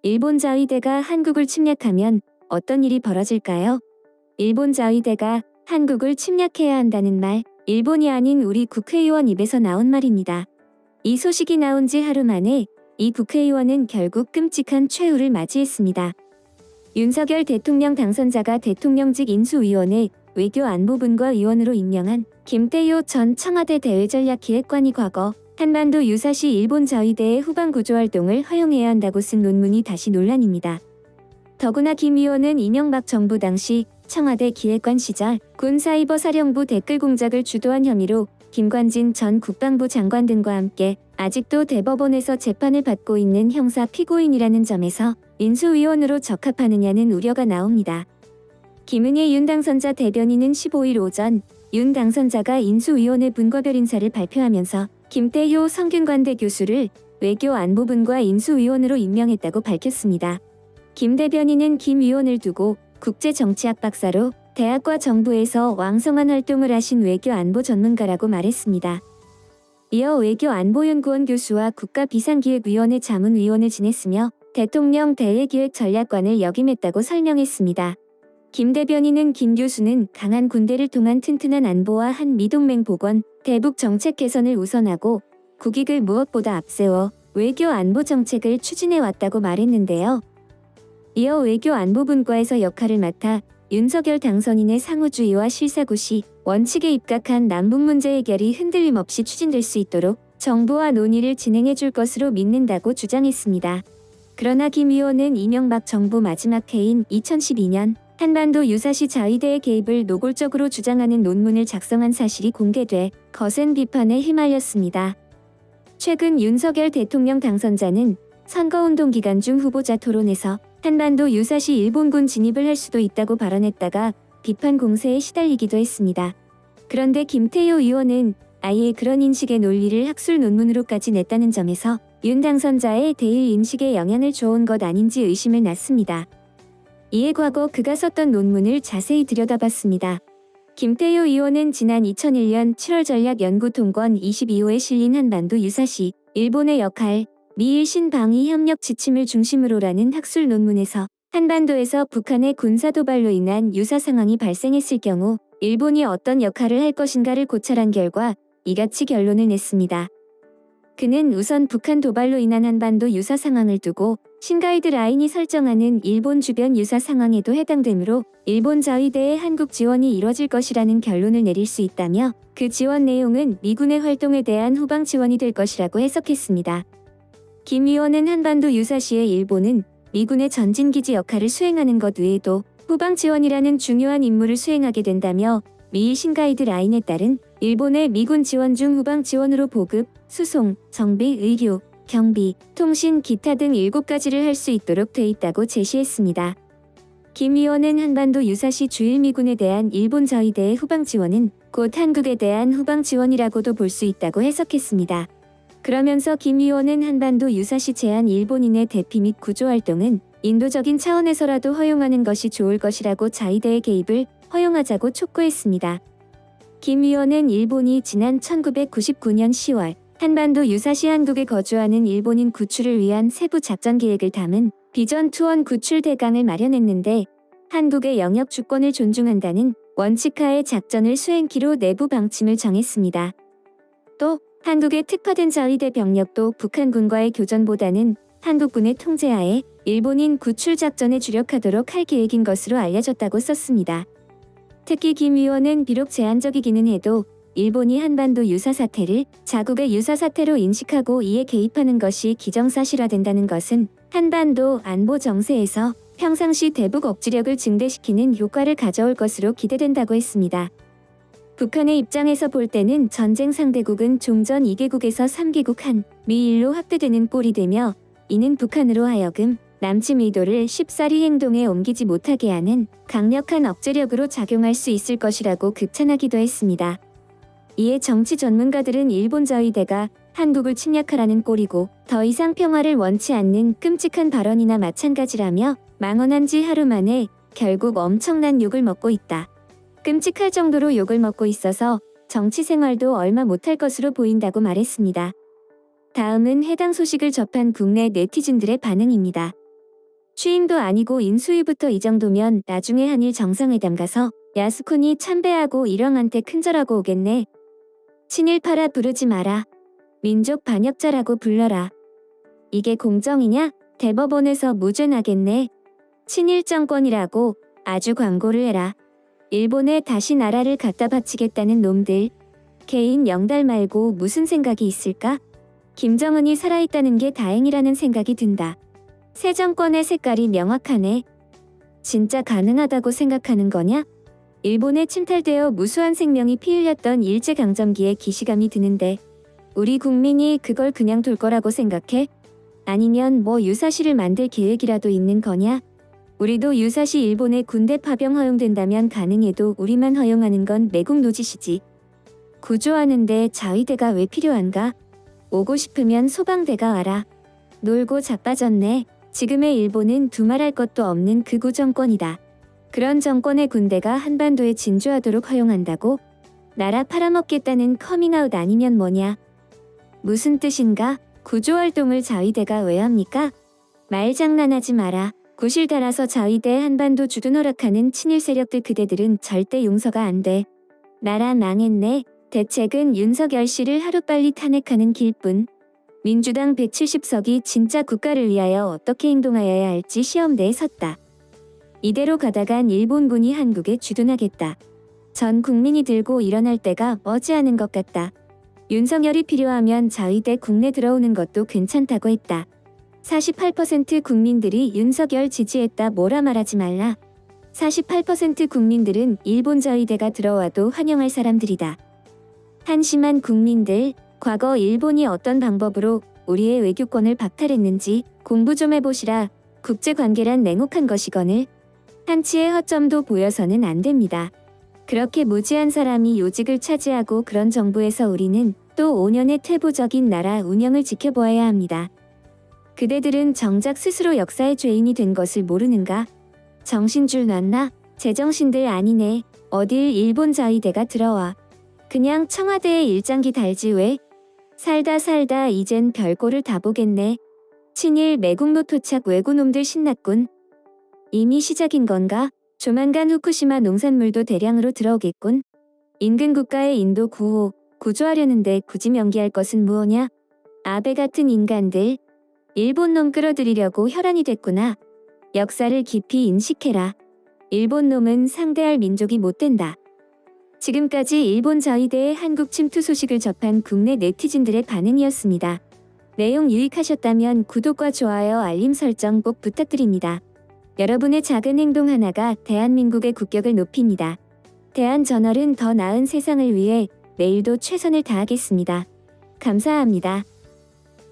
일본 자위대가 한국을 침략하면 어떤 일이 벌어질까요? 일본 자위대가 한국을 침략해야 한다는 말, 일본이 아닌 우리 국회의원 입에서 나온 말입니다. 이 소식이 나온 지 하루 만에 이 국회의원은 결국 끔찍한 최후를 맞이했습니다. 윤석열 대통령 당선자가 대통령직 인수위원회 외교안보분과 위원으로 임명한 김태효 전 청와대 대외전략기획관이 과거 한반도 유사시 일본 자위대의 후방구조활동을 허용해야 한다고 쓴 논문이 다시 논란입니다. 더구나 김 의원은 이명박 정부 당시 청와대 기획관 시절 군사이버사령부 댓글 공작을 주도한 혐의로 김관진 전 국방부 장관 등과 함께 아직도 대법원에서 재판을 받고 있는 형사 피고인이라는 점에서 인수위원으로 적합하느냐는 우려가 나옵니다. 김은혜 윤 당선자 대변인은 15일 오전 윤 당선자가 인수위원회 분과별 인사를 발표하면서 김태효 성균관대 교수를 외교안보분과 인수위원으로 임명했다고 밝혔습니다. 김 대변인은 김 위원을 두고 국제정치학 박사로 대학과 정부에서 왕성한 활동을 하신 외교안보 전문가라고 말했습니다. 이어 외교안보연구원 교수와 국가비상기획위원회 자문위원을 지냈으며 대통령 대외기획전략관을 역임했다고 설명했습니다. 김 대변인은 김 교수는 강한 군대를 통한 튼튼한 안보와 한미동맹 복원, 대북 정책 개선을 우선하고 국익을 무엇보다 앞세워 외교 안보 정책을 추진해 왔다고 말했는데요. 이어 외교안보분과에서 역할을 맡아 윤석열 당선인의 상호주의와 실사구시, 원칙에 입각한 남북 문제 해결이 흔들림 없이 추진될 수 있도록 정부와 논의를 진행해 줄 것으로 믿는다고 주장했습니다. 그러나 김 의원은 이명박 정부 마지막 해인 2012년 한반도 유사시 자위대의 개입을 노골적으로 주장하는 논문을 작성한 사실이 공개돼 거센 비판에 휘말렸습니다. 최근 윤석열 대통령 당선자는 선거운동 기간 중 후보자 토론에서 한반도 유사시 일본군 진입을 할 수도 있다고 발언했다가 비판 공세에 시달리기도 했습니다. 그런데 김태효 의원은 아예 그런 인식의 논리를 학술 논문으로까지 냈다는 점에서 윤 당선자의 대일 인식에 영향을 줘온 것 아닌지 의심을 낳습니다. 이에 과거 그가 썼던 논문을 자세히 들여다봤습니다. 김태효 의원은 지난 2001년 7월 전략연구통권 22호에 실린 한반도 유사시 일본의 역할, 미일 신방위 협력 지침을 중심으로라는 학술 논문에서 한반도에서 북한의 군사도발로 인한 유사 상황이 발생했을 경우 일본이 어떤 역할을 할 것인가를 고찰한 결과 이같이 결론을 냈습니다. 그는 우선 북한 도발로 인한 한반도 유사 상황을 두고 신가이드라인이 설정하는 일본 주변 유사 상황에도 해당되므로 일본 자위대의 한국 지원이 이뤄질 것이라는 결론을 내릴 수 있다며 그 지원 내용은 미군의 활동에 대한 후방 지원이 될 것이라고 해석했습니다. 김 의원은 한반도 유사시에 일본은 미군의 전진기지 역할을 수행하는 것 외에도 후방 지원이라는 중요한 임무를 수행하게 된다며 미일 신가이드라인에 따른 일본의 미군 지원 중 후방 지원으로 보급, 수송, 정비, 의료, 경비, 통신, 기타 등 7가지를 할 수 있도록 돼 있다고 제시했습니다. 김 의원은 한반도 유사시 주일 미군에 대한 일본 자위대의 후방 지원은 곧 한국에 대한 후방 지원이라고도 볼 수 있다고 해석했습니다. 그러면서 김 의원은 한반도 유사시 제한 일본인의 대피 및 구조활동은 인도적인 차원에서라도 허용하는 것이 좋을 것이라고 자위대의 개입을 허용하자고 촉구했습니다. 김 의원은 일본이 지난 1999년 10월 한반도 유사시 한국에 거주하는 일본인 구출을 위한 세부 작전 계획을 담은 비전 투원 구출 대강을 마련했는데 한국의 영역 주권을 존중한다는 원칙하에 작전을 수행키로 내부 방침을 정했습니다. 또 한국의 특화된 자위대 병력도 북한군과의 교전보다는 한국군의 통제하에 일본인 구출 작전에 주력하도록 할 계획인 것으로 알려졌다고 썼습니다. 특히 김 의원은 비록 제한적이기는 해도 일본이 한반도 유사 사태를 자국의 유사 사태로 인식하고 이에 개입하는 것이 기정사실화된다는 것은 한반도 안보 정세에서 평상시 대북 억지력을 증대시키는 효과를 가져올 것으로 기대된다고 했습니다. 북한의 입장에서 볼 때는 전쟁 상대국은 종전 2개국에서 3개국 한 미일로 확대되는 꼴이 되며 이는 북한으로 하여금 남침 의도를 쉽사리 행동에 옮기지 못하게 하는 강력한 억제력으로 작용할 수 있을 것이라고 극찬하기도 했습니다. 이에 정치 전문가들은 일본 자위대가 한국을 침략하라는 꼴이고 더 이상 평화를 원치 않는 끔찍한 발언이나 마찬가지라며 망언한 지 하루 만에 결국 엄청난 욕을 먹고 있다. 끔찍할 정도로 욕을 먹고 있어서 정치 생활도 얼마 못할 것으로 보인다고 말했습니다. 다음은 해당 소식을 접한 국내 네티즌들의 반응입니다. 취임도 아니고 인수위부터 이 정도면 나중에 한일 정상회담 가서 야스쿠니 참배하고 일왕한테 큰절하고 오겠네. 친일파라 부르지 마라. 민족 반역자라고 불러라. 이게 공정이냐? 대법원에서 무죄 나겠네. 친일 정권이라고 아주 광고를 해라. 일본에 다시 나라를 갖다 바치겠다는 놈들. 개인 영달 말고 무슨 생각이 있을까? 김정은이 살아있다는 게 다행이라는 생각이 든다. 새 정권의 색깔이 명확하네. 진짜 가능하다고 생각하는 거냐? 일본에 침탈되어 무수한 생명이 피 흘렸던 일제강점기에 기시감이 드는데 우리 국민이 그걸 그냥 둘 거라고 생각해? 아니면 뭐 유사시를 만들 계획이라도 있는 거냐? 우리도 유사시 일본의 군대 파병 허용된다면 가능해도 우리만 허용하는 건 매국 노짓이지. 구조하는데 자위대가 왜 필요한가? 오고 싶으면 소방대가 와라. 놀고 자빠졌네. 지금의 일본은 두말할 것도 없는 극우 정권이다. 그런 정권의 군대가 한반도에 진주하도록 허용한다고? 나라 팔아먹겠다는 커밍아웃 아니면 뭐냐? 무슨 뜻인가? 구조활동을 자위대가 왜 합니까? 말장난하지 마라. 구실 달아서 자위대 한반도 주둔 허락하는 친일 세력들 그대들은 절대 용서가 안 돼. 나라 망했네. 대책은 윤석열 씨를 하루빨리 탄핵하는 길뿐. 민주당 170석이 진짜 국가를 위하여 어떻게 행동하여야 할지 시험대에 섰다. 이대로 가다간 일본군이 한국에 주둔하겠다. 전 국민이 들고 일어날 때가 머지않은 것 같다. 윤석열이 필요하면 자위대 국내 들어오는 것도 괜찮다고 했다. 48% 국민들이 윤석열 지지했다 뭐라 말하지 말라. 48% 국민들은 일본 자위대가 들어와도 환영할 사람들이다. 한심한 국민들, 과거 일본이 어떤 방법으로 우리의 외교권을 박탈했는지 공부 좀 해보시라. 국제관계란 냉혹한 것이거늘 한치의 허점도 보여서는 안 됩니다. 그렇게 무지한 사람이 요직을 차지하고 그런 정부에서 우리는 또 5년의 퇴보적인 나라 운영을 지켜보아야 합니다. 그대들은 정작 스스로 역사의 죄인이 된 것을 모르는가? 정신줄 놨나? 제정신들 아니네. 어딜 일본 자위대가 들어와. 그냥 청와대에 일장기 달지 왜? 살다 이젠 별꼴을 다 보겠네. 친일 매국노 토착 외구놈들 신났군. 이미 시작인 건가? 조만간 후쿠시마 농산물도 대량으로 들어오겠군. 인근 국가의 인도 구호 구조하려는데 굳이 명기할 것은 무엇냐? 아베 같은 인간들. 일본 놈 끌어들이려고 혈안이 됐구나. 역사를 깊이 인식해라. 일본 놈은 상대할 민족이 못 된다. 지금까지 일본 자위대의 한국 침투 소식을 접한 국내 네티즌들의 반응이었습니다. 내용 유익하셨다면 구독과 좋아요 알림 설정 꼭 부탁드립니다. 여러분의 작은 행동 하나가 대한민국의 국격을 높입니다. 대한저널은 더 나은 세상을 위해 내일도 최선을 다하겠습니다. 감사합니다.